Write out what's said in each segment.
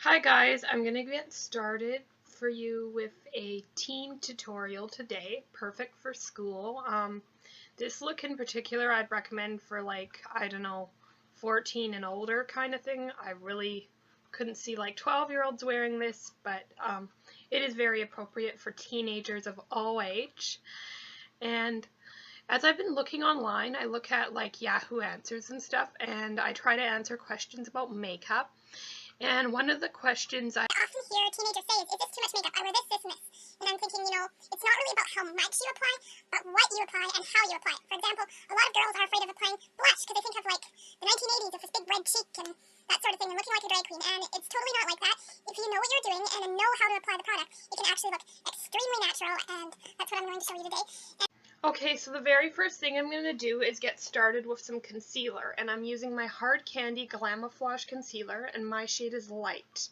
Hi guys, I'm going to get started for you with a teen tutorial today, perfect for school. This look in particular I'd recommend for I don't know, 14 and older kind of thing. I really couldn't see 12-year-olds wearing this, but it is very appropriate for teenagers of all age. And as I've been looking online, I look at Yahoo Answers and stuff, and I try to answer questions about makeup. And one of the questions I often hear teenagers say is this too much makeup? I wear this, this, and this. And I'm thinking, it's not really about how much you apply, but what you apply and how you apply it. For example, a lot of girls are afraid of applying blush because they think of the 1980s with this big red cheek and that sort of thing and looking like a drag queen. And it's totally not like that. If you know what you're doing and know how to apply the product, it can actually look extremely natural, and that's what I'm going to show you today. Okay, so the very first thing I'm going to do is get started with some concealer, and I'm using my Hard Candy Glamoflage concealer, and my shade is light.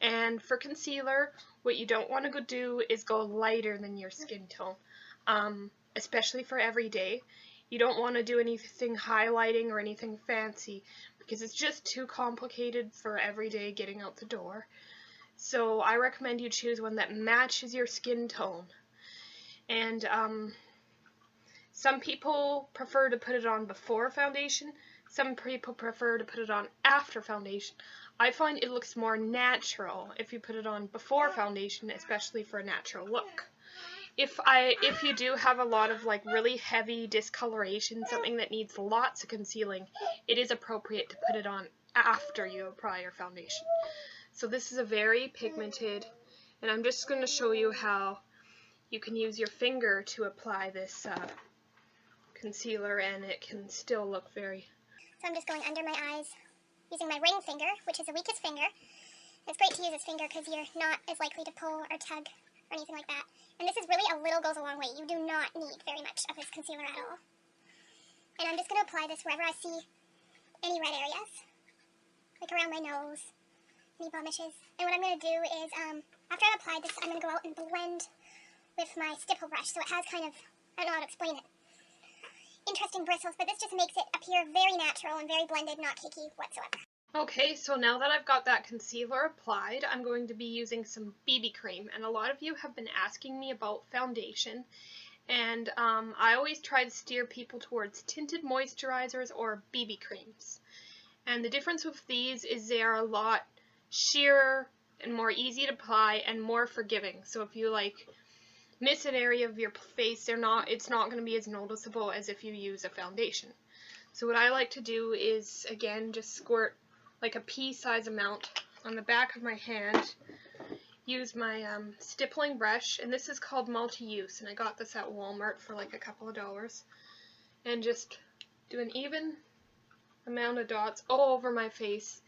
And for concealer, what you don't want to do is go lighter than your skin tone, especially for everyday. You don't want to do anything highlighting or anything fancy because it's just too complicated for everyday getting out the door. So I recommend you choose one that matches your skin tone. And some people prefer to put it on before foundation. Some people prefer to put it on after foundation. I find it looks more natural if you put it on before foundation, especially for a natural look. If you do have a lot of really heavy discoloration, something that needs lots of concealing, it is appropriate to put it on after you apply your foundation. So this is a very pigmented, and I'm just going to show you how you can use your finger to apply this concealer, and it can still look very... So I'm just going under my eyes using my ring finger, which is the weakest finger. It's great to use this finger because you're not as likely to pull or tug or anything like that. And this is really a little goes a long way. You do not need very much of this concealer at all. And I'm just going to apply this wherever I see any red areas, like around my nose, any blemishes. And what I'm going to do is, after I've applied this, I'm going to go out and blend with my stipple brush. So it has kind of, I don't know how to explain it, interesting bristles, but this just makes it appear very natural and very blended, not cakey whatsoever. Okay, so now that I've got that concealer applied, I'm going to be using some BB cream, and a lot of you have been asking me about foundation, and I always try to steer people towards tinted moisturizers or BB creams. And the difference with these is they are a lot sheerer and more easy to apply and more forgiving. So if you miss an area of your face, it's not going to be as noticeable as if you use a foundation. So what I like to do is, again, just squirt a pea-size amount on the back of my hand, use my stippling brush, and this is called multi-use, and I got this at Walmart for a couple of dollars, and just do an even amount of dots all over my face,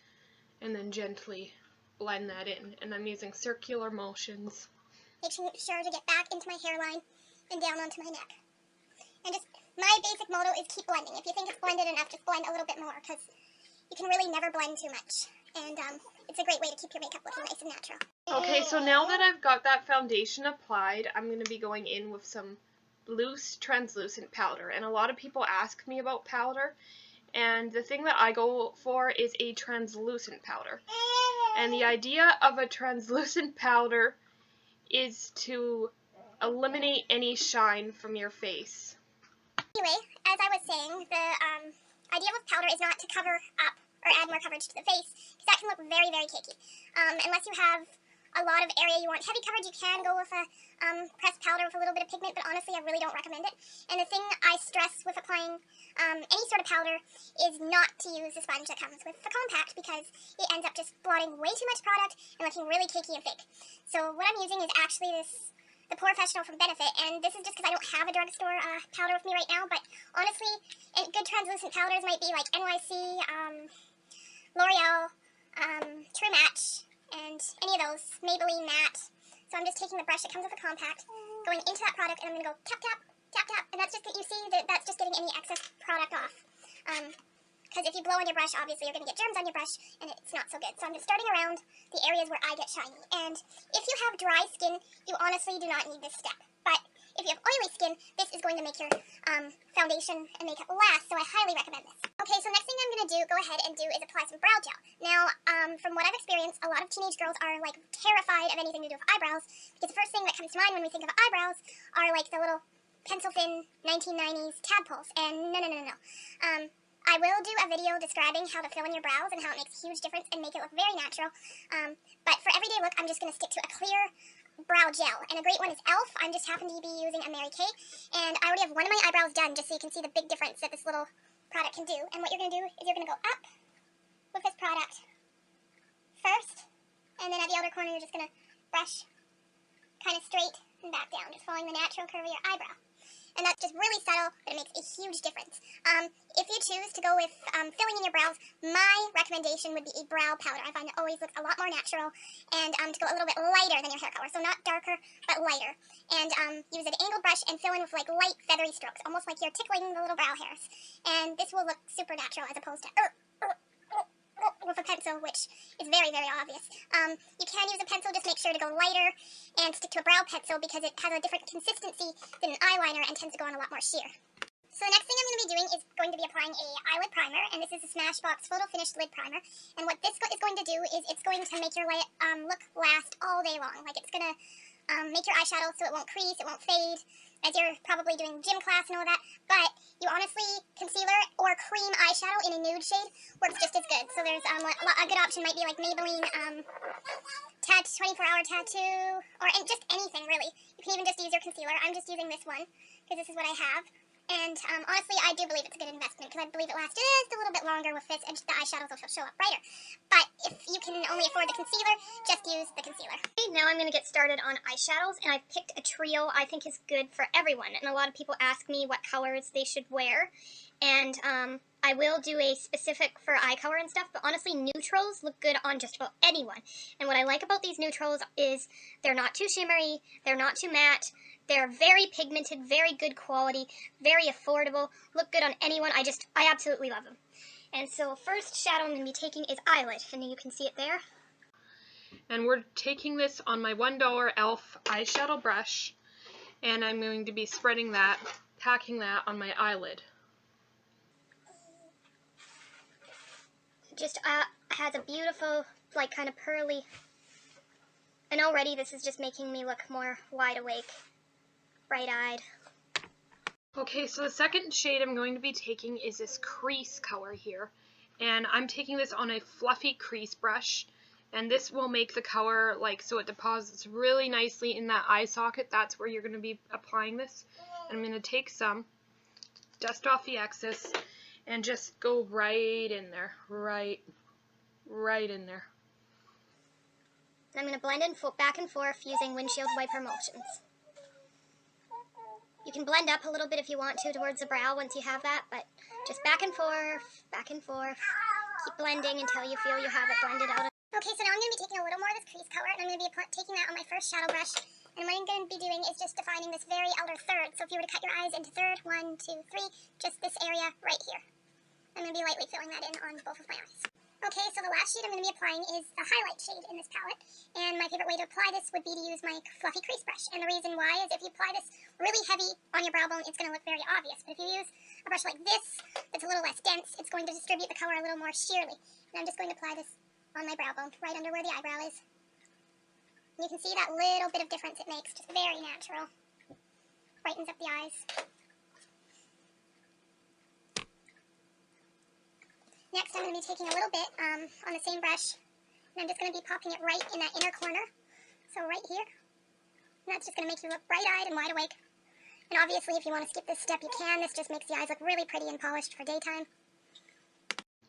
and then gently blend that in, and I'm using circular motions. Make sure to get back into my hairline and down onto my neck. And just, my basic motto is keep blending. If you think it's blended enough, just blend a little bit more, because you can really never blend too much. And it's a great way to keep your makeup looking nice and natural. Okay, so now that I've got that foundation applied, I'm going to be going in with some loose translucent powder. And a lot of people ask me about powder, and the thing that I go for is a translucent powder. And the idea of a translucent powder is to eliminate any shine from your face. Anyway, as I was saying, the idea with powder is not to cover up or add more coverage to the face, because that can look very, very cakey. Unless you have a lot of area you want heavy coverage, you can go with a pressed powder with a little bit of pigment, but honestly, I really don't recommend it. And the thing I stress with applying any sort of powder is not to use the sponge that comes with the compact, because it ends up just blotting way too much product and looking really cakey and fake. So what I'm using is actually the porefessional from Benefit, and this is just because I don't have a drugstore powder with me right now, but honestly, good translucent powders might be like NYC, L'Oreal, True Match, and any of those, Maybelline Matte. So I'm just taking the brush that comes with the compact, going into that product, and I'm going to go tap, tap, tap, tap, and that's just, you see that that's just getting any excess product off. Because if you blow on your brush, obviously you're going to get germs on your brush, and it's not so good. So I'm just starting around the areas where I get shiny. And if you have dry skin, you honestly do not need this step. But if you have oily skin, this is going to make your foundation and makeup last, so I highly recommend this. Okay, so next thing I'm going to go ahead and do is apply some brow gel. Now, from what I've experienced, a lot of teenage girls are like terrified of anything to do with eyebrows, because the first thing that comes to mind when we think of eyebrows are like the little pencil-thin 1990s tadpoles, and no. I will do a video describing how to fill in your brows and how it makes a huge difference and make it look very natural, but for everyday look, I'm just going to stick to a clear brow gel, and a great one is e.l.f. I'm just happen to be using a Mary Kay, and I already have one of my eyebrows done just so you can see the big difference that this little product can do. And what you're going to do is you're going to go up with this product first, and then at the outer corner you're just going to brush kind of straight and back down, just following the natural curve of your eyebrow. And that's just really subtle, but it makes a huge difference. If you choose to go with filling in your brows, my recommendation would be a brow powder. I find it always looks a lot more natural, and to go a little bit lighter than your hair color. So not darker, but lighter. And use an angled brush and fill in with like light feathery strokes, almost like you're tickling the little brow hairs. And this will look super natural as opposed to with a pencil, which is very, very obvious. You can use a pencil, just make sure to go lighter and stick to a brow pencil because it has a different consistency than an eyeliner and tends to go on a lot more sheer. So the next thing I'm going to be doing is going to be applying a eyelid primer, and this is a Smashbox Photo Finish Lid Primer. And what this is going to do is it's going to make your look last all day long. Like it's going to make your eyeshadow so it won't crease, it won't fade, as you're probably doing gym class and all that. But you honestly, concealer or cream eyeshadow in a nude shade works just as good. So there's a good option might be like Maybelline 24-hour tattoo, or just anything really. You can even just use your concealer. I'm just using this one because this is what I have. And honestly, I do believe it's a good investment because I believe it lasts just a little bit longer with this, and the eyeshadows will show up brighter. But if you can only afford the concealer, just use the concealer. Okay, now I'm going to get started on eyeshadows, and I've picked a trio I think is good for everyone. And a lot of people ask me what colors they should wear, and I will do a specific for eye color and stuff, but honestly, neutrals look good on just about anyone. And what I like about these neutrals is they're not too shimmery, they're not too matte, they're very pigmented, very good quality, very affordable, look good on anyone. I absolutely love them. And so first shadow I'm going to be taking is eyelid, and you can see it there. And we're taking this on my $1 e.l.f. eyeshadow brush, and I'm going to be spreading that, packing that on my eyelid. Just has a beautiful, like, kind of pearly, and already this is just making me look more wide awake, bright-eyed. Okay, so the second shade I'm going to be taking is this crease color here, and I'm taking this on a fluffy crease brush, and this will make the color like so it deposits really nicely in that eye socket. That's where you're going to be applying this. And I'm going to take some, dust off the excess, and just go right in there, right in there. I'm going to blend in back and forth using windshield wiper motions. You can blend up a little bit if you want to towards the brow once you have that, but just back and forth, keep blending until you feel you have it blended out. Okay, so now I'm going to be taking a little more of this crease color, and I'm going to be taking that on my first shadow brush, and what I'm going to be doing is just defining this very outer third. So if you were to cut your eyes into third, 1, 2, 3, just this area right here. I'm going to be lightly filling that in on both of my eyes. Okay, so the last shade I'm going to be applying is the highlight shade in this palette, and my favorite way to apply this would be to use my fluffy crease brush. And the reason why is if you apply this really heavy on your brow bone, it's going to look very obvious. But if you use a brush like this, that's a little less dense, it's going to distribute the color a little more sheerly. And I'm just going to apply this on my brow bone, right under where the eyebrow is. And you can see that little bit of difference it makes, just very natural. Brightens up the eyes. Next, I'm going to be taking a little bit on the same brush, and I'm just going to be popping it right in that inner corner, so right here. And that's just going to make you look bright-eyed and wide awake. And obviously, if you want to skip this step, you can. This just makes the eyes look really pretty and polished for daytime.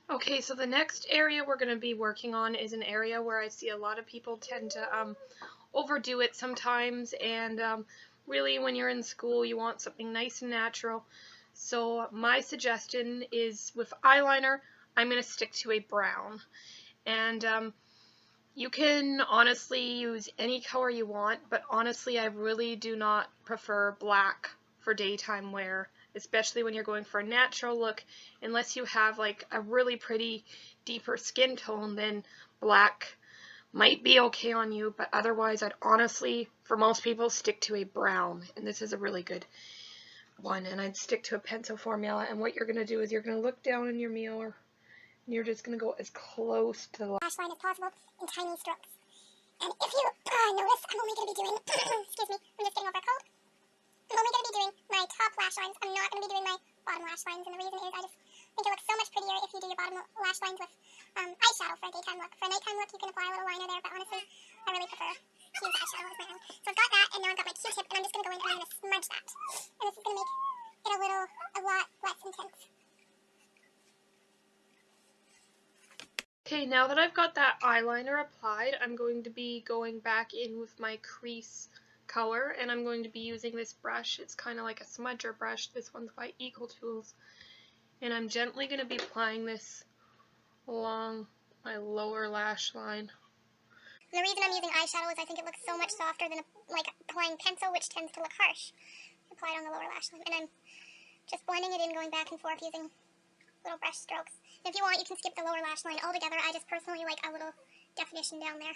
Okay, so the next area we're going to be working on is an area where I see a lot of people tend to overdo it sometimes, and really when you're in school you want something nice and natural. So my suggestion is with eyeliner, I'm going to stick to a brown, and you can honestly use any color you want, but honestly I really do not prefer black for daytime wear, especially when you're going for a natural look. Unless you have like a really pretty deeper skin tone, then black might be okay on you, but otherwise I'd honestly, for most people, stick to a brown, and this is a really good one, and I'd stick to a pencil formula. And what you're going to do is you're going to look down in your mirror, and you're just going to go as close to the lash line as possible in tiny strokes. And if you notice, I'm only going to be doing, excuse me, I'm just getting over a cold. I'm only going to be doing my top lash lines. I'm not going to be doing my bottom lash lines, and the reason is I just think it looks so much prettier if you do your bottom lash lines with eyeshadow for a daytime look. For a nighttime look, you can apply a little liner there, but honestly, I really prefer to use eyeshadow as my own. So I've got that, and now I've got my Q-tip, and I'm just going to go in and I'm going to smudge that. And this is going to make it a lot less intense. Okay, now that I've got that eyeliner applied, I'm going to be going back in with my crease color, and I'm going to be using this brush. It's kind of like a smudger brush. This one's by Equal Tools. And I'm gently going to be applying this along my lower lash line. And the reason I'm using eyeshadow is I think it looks so much softer than like applying pencil, which tends to look harsh. Apply it on the lower lash line. And I'm just blending it in, going back and forth using little brush strokes. If you want, you can skip the lower lash line altogether. I just personally like a little definition down there.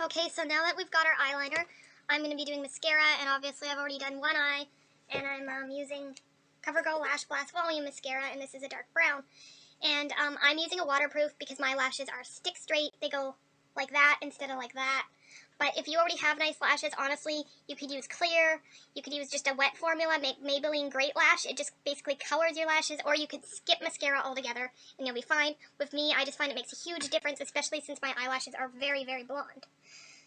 Okay, so now that we've got our eyeliner, I'm going to be doing mascara, and obviously I've already done one eye, and I'm using CoverGirl Lash Blast Volume Mascara, and this is a dark brown. And I'm using a waterproof because my lashes are stick straight. They go like that instead of like that. But if you already have nice lashes, honestly, you could use clear, you could use just a wet formula, make Maybelline Great Lash. It just basically colors your lashes, or you could skip mascara altogether, and you'll be fine. With me, I just find it makes a huge difference, especially since my eyelashes are very, very blonde.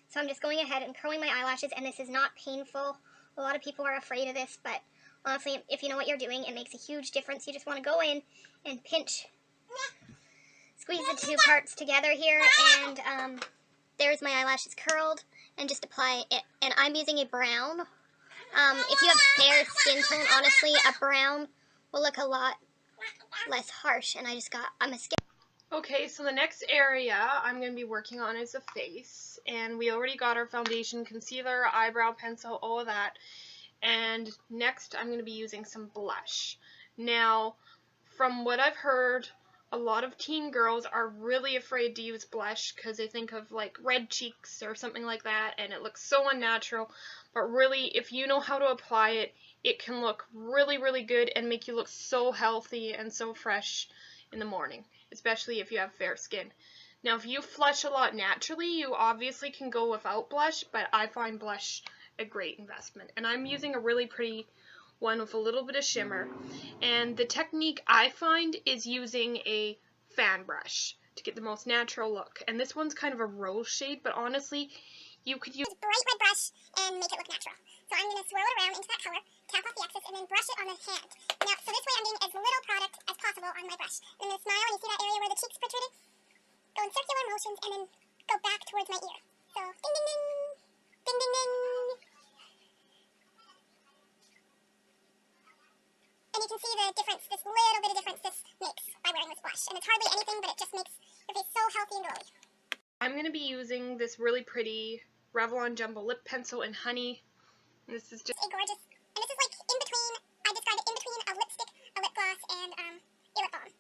So I'm just going ahead and curling my eyelashes, and this is not painful. A lot of people are afraid of this, but honestly, if you know what you're doing, it makes a huge difference. You just want to go in and pinch, squeeze the two parts together here, and there's my eyelashes curled, and just apply it. And I'm using a brown. If you have fair skin tone, honestly, a brown will look a lot less harsh, and I'm a skin. Okay, so the next area I'm going to be working on is the face, and we already got our foundation, concealer, eyebrow pencil, all of that, and next I'm going to be using some blush. Now, from what I've heard, a lot of teen girls are really afraid to use blush because they think of like red cheeks or something like that, and it looks so unnatural, but really, if you know how to apply it, it can look really, really good and make you look so healthy and so fresh in the morning, especially if you have fair skin. Now, if you flush a lot naturally, you obviously can go without blush, but I find blush a great investment. And I'm using a really pretty one with a little bit of shimmer. And the technique I find is using a fan brush to get the most natural look. And this one's kind of a rose shade, but honestly, you could use a bright red brush and make it look natural. So I'm going to swirl it around into that color, tap off the excess, and then brush it on the hand. Now, so this way I'm getting as little product as possible on my brush. And I'm going to smile, and you see that area where the cheeks protruded? Go in circular motions, and then go back towards my ear. So, ding, ding, ding, ding, ding, ding. And you can see the difference, this little bit of difference this makes by wearing this blush. And it's hardly anything, but it just makes your face so healthy and glowy. I'm going to be using this really pretty Revlon Jumbo Lip Pencil in Honey. And this is just a gorgeous, and this is like in between, I describe it in between a lipstick, a lip gloss, and a lip balm.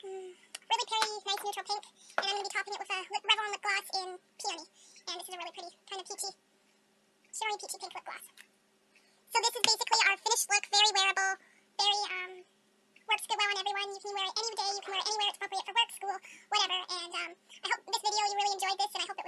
Really pretty, nice neutral pink, and I'm going to be topping it with a Revlon lip gloss in Peony. And this is a really pretty, kind of peachy, shimmery peachy pink lip gloss. So this is basically our finished look, very wearable, very, works good well on everyone. You can wear it any day, you can wear it anywhere, it's appropriate for work, school, whatever. And I hope this video, you really enjoyed this, and I hope it